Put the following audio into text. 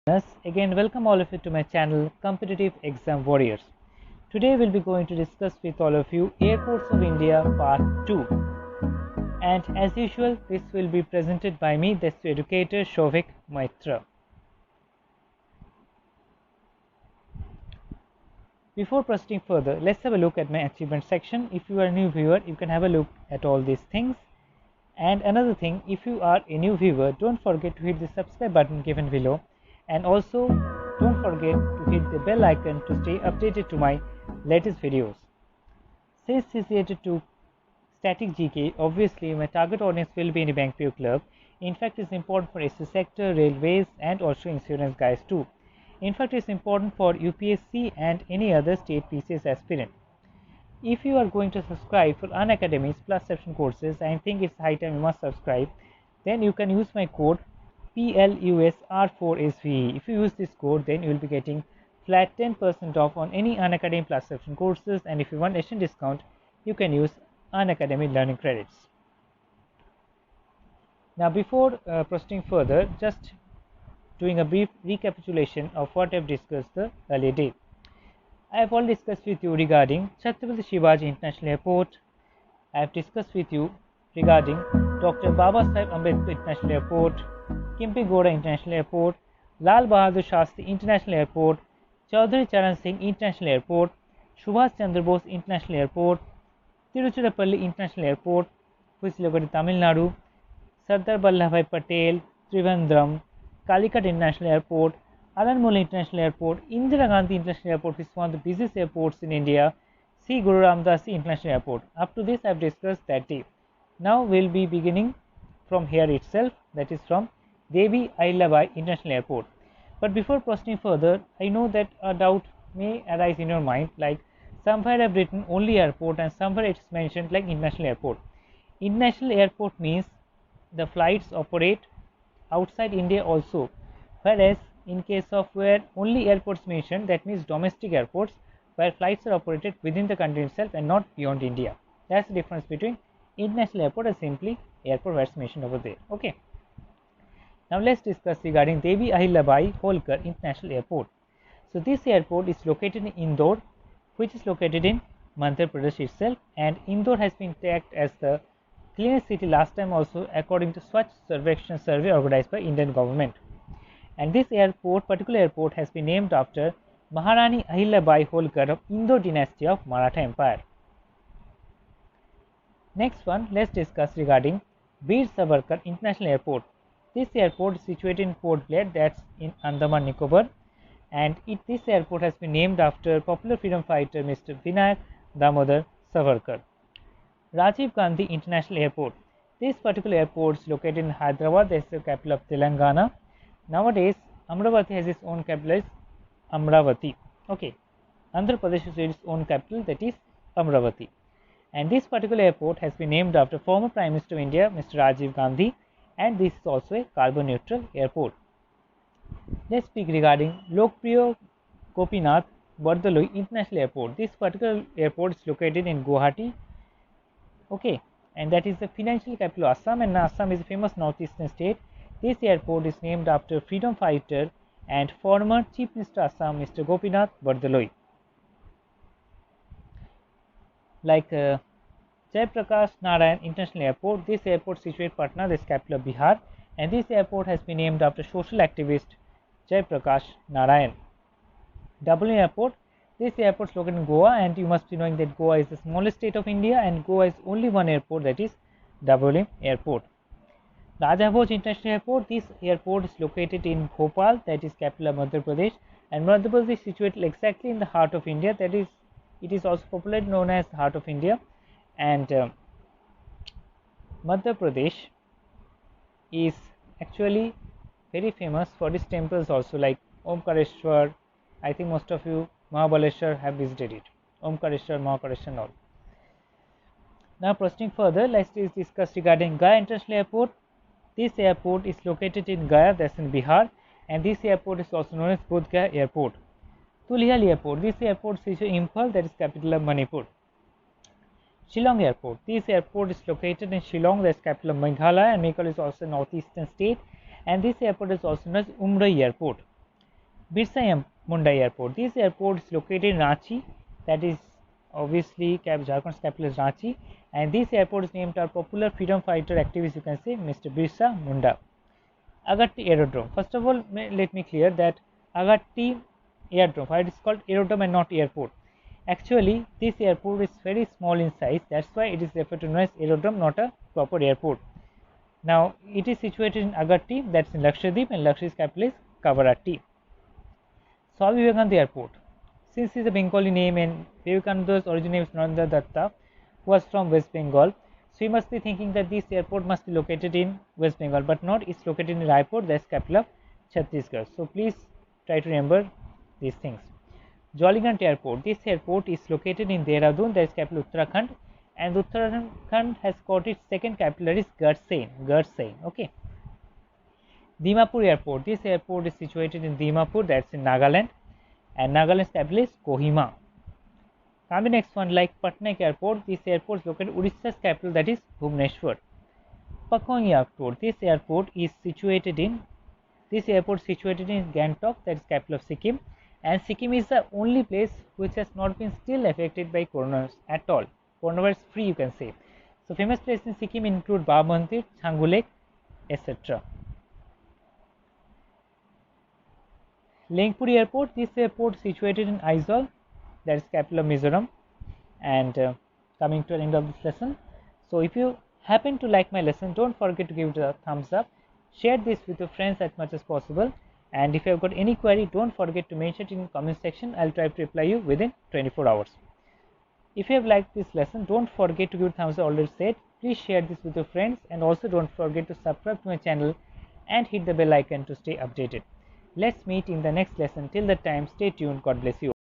Again, welcome all of you to my channel Competitive Exam Warriors. Today we'll be going to discuss with all of you Airports of India Part 2. And as usual, this will be presented by me, the educator Shovik Maitra. Before proceeding further, let's have a look at my achievement section. If you are a new viewer, you can have a look at all these things. And another thing, if you are a new viewer, don't forget to hit the subscribe button given below. And also don't forget to hit the bell icon to stay updated to my latest videos. Since it's related to static GK, obviously my target audience will be in the Bank PO Club. In fact, it's important for SC sector, railways and also insurance guys too. In fact, it's important for UPSC and any other state PCS aspirant. If you are going to subscribe for Unacademy's plus section courses, I think it's high time you must subscribe, then you can use my code PLUSR4SVE. If you use this code, then you will be getting flat 10% off on any Unacademy plus section courses, and if you want additional discount, you can use Unacademy learning credits. Now, before proceeding further, just doing a brief recapitulation of what I've discussed the earlier day. I have already discussed with you regarding Chhatrapati Shivaji International Airport. I have discussed with you regarding Dr. Babasaheb Ambedkar International Airport, Kempegowda International Airport, Lal Bahadur Shastri International Airport, Chaudhary Charan Singh International Airport, Subhash Chandra Bose International Airport, Tiruchirappalli International Airport, which is located in Tamil Nadu, Sardar Vallabhbhai Patel, Trivandrum, Calicut International Airport, Alanmula International Airport, Indira Gandhi International Airport, which is one of the busiest airports in India, C. Guru Ramdas International Airport. Up to this, I have discussed that day. Now we will be beginning from here itself, that is from Devi Ahilyabai International Airport. But before proceeding further, I know that a doubt may arise in your mind, like somewhere I have written only airport and somewhere it is mentioned like international airport. International airport means the flights operate outside India also, whereas in case of where only airports mentioned, that means domestic airports where flights are operated within the country itself and not beyond India. That's the difference between international airport and simply airport where it's mentioned over there. Okay. Now let's discuss regarding Devi Ahilyabai Holkar International Airport. So this airport is located in Indore, which is located in Madhya Pradesh itself, and Indore has been tagged as the cleanest city last time also according to Swachh Sarvekshan survey organized by Indian government. And this airport, particular airport, has been named after Maharani Ahilyabai Holkar of Indore dynasty of Maratha Empire. Next one, let's discuss regarding Veer Savarkar International Airport. This airport is situated in Port Blair, that's in Andaman Nicobar, and this airport has been named after popular freedom fighter Mr. Vinayak Damodar Savarkar. Rajiv Gandhi International Airport. This particular airport is located in Hyderabad, that's the capital of Telangana. Nowadays, Amravati has its own capital as Amravati. Okay, Andhra Pradesh has its own capital, that is Amravati. And this particular airport has been named after former Prime Minister of India, Mr. Rajiv Gandhi, and this is also a carbon neutral airport. Let's speak regarding Lokpriya Gopinath Bardaloi International Airport. This particular airport is located in Guwahati. Okay, and that is the financial capital of Assam, and Assam is a famous northeastern state. This airport is named after freedom fighter and former Chief Minister of Assam, Mr. Gopinath Bardaloi. Like Jayaprakash Narayan International Airport, this airport is situated in Patna, this capital of Bihar, and this airport has been named after social activist Jayaprakash Narayan. Dublin Airport, this airport is located in Goa, and you must be knowing that Goa is the smallest state of India, and Goa is only one airport, that is Dublin Airport. Raja Bhoj International Airport, this airport is located in Bhopal, that is capital of Madhya Pradesh, and Madhya Pradesh is situated exactly in the heart of India, that is, it is also popularly known as the heart of India, and Madhya Pradesh is actually very famous for its temples also, like Omkareshwar. I think most of you Mahabaleshwar have visited it, Omkareshwar, Mahakareshwar and all. Now proceeding further, let's discuss regarding Gaya International Airport. This airport is located in Gaya, that's in Bihar, and this airport is also known as Bodh Gaya Airport. Tulihali Airport, this airport is in Imphal, that is capital of Manipur. Shillong Airport, this airport is located in Shillong, that is capital of Meghalaya, and Meghalaya is also a northeastern state, and this airport is also known as Umroi Airport. Birsa Munda Airport. This airport is located in Ranchi, that is obviously Jharkhand's capital is Ranchi, and this airport is named after popular freedom fighter activist, you can say, Mr. Birsa Munda. Agadti Aerodrome. First of all, let me clear that Agadti Aerodrome, why it is called aerodrome and not airport. Actually, this airport is very small in size, that's why it is referred to as aerodrome, not a proper airport. Now, it is situated in Agadti, that's in Lakshadweep, and Lakshadweep's capital is Kavaratti. Swami Vivekananda Airport. Since it is a Bengali name and Vivekananda's original name is Narendra Datta, who was from West Bengal, so you must be thinking that this airport must be located in West Bengal, but not. It's located in Raipur, that's capital of Chhattisgarh. So please try to remember these things. Joligrant Airport. This airport is located in Dehradun, that is capital Uttarakhand, and Uttarakhand has got its second capital, that is Garhsai. Okay. Dimapur Airport. This airport is situated in Dimapur, that's in Nagaland, and Nagaland's capital is Kohima. Come the next one, like Patna Airport. This airport is located in Odisha's capital, that is Bhubaneswar. Pakhong Airport. This airport is situated in Gangtok, that is capital of Sikkim, and Sikkim is the only place which has not been still affected by coronavirus at all. Coronavirus free, you can say. So famous places in Sikkim include Baba Mandir, Changu Lake, etc. Lengpuri Airport. This airport is situated in Aizawl, that is capital of Mizoram. And coming to the end of this lesson, so if you happen to like my lesson, don't forget to give it a thumbs up, share this with your friends as much as possible, and if you have got any query, don't forget to mention it in the comment section. I'll try to reply you within 24 hours. If you have liked this lesson, don't forget to give it a thumbs up, already said. Please share this with your friends, and also don't forget to subscribe to my channel and hit the bell icon to stay updated. Let's meet in the next lesson. Till that time, stay tuned. God bless you.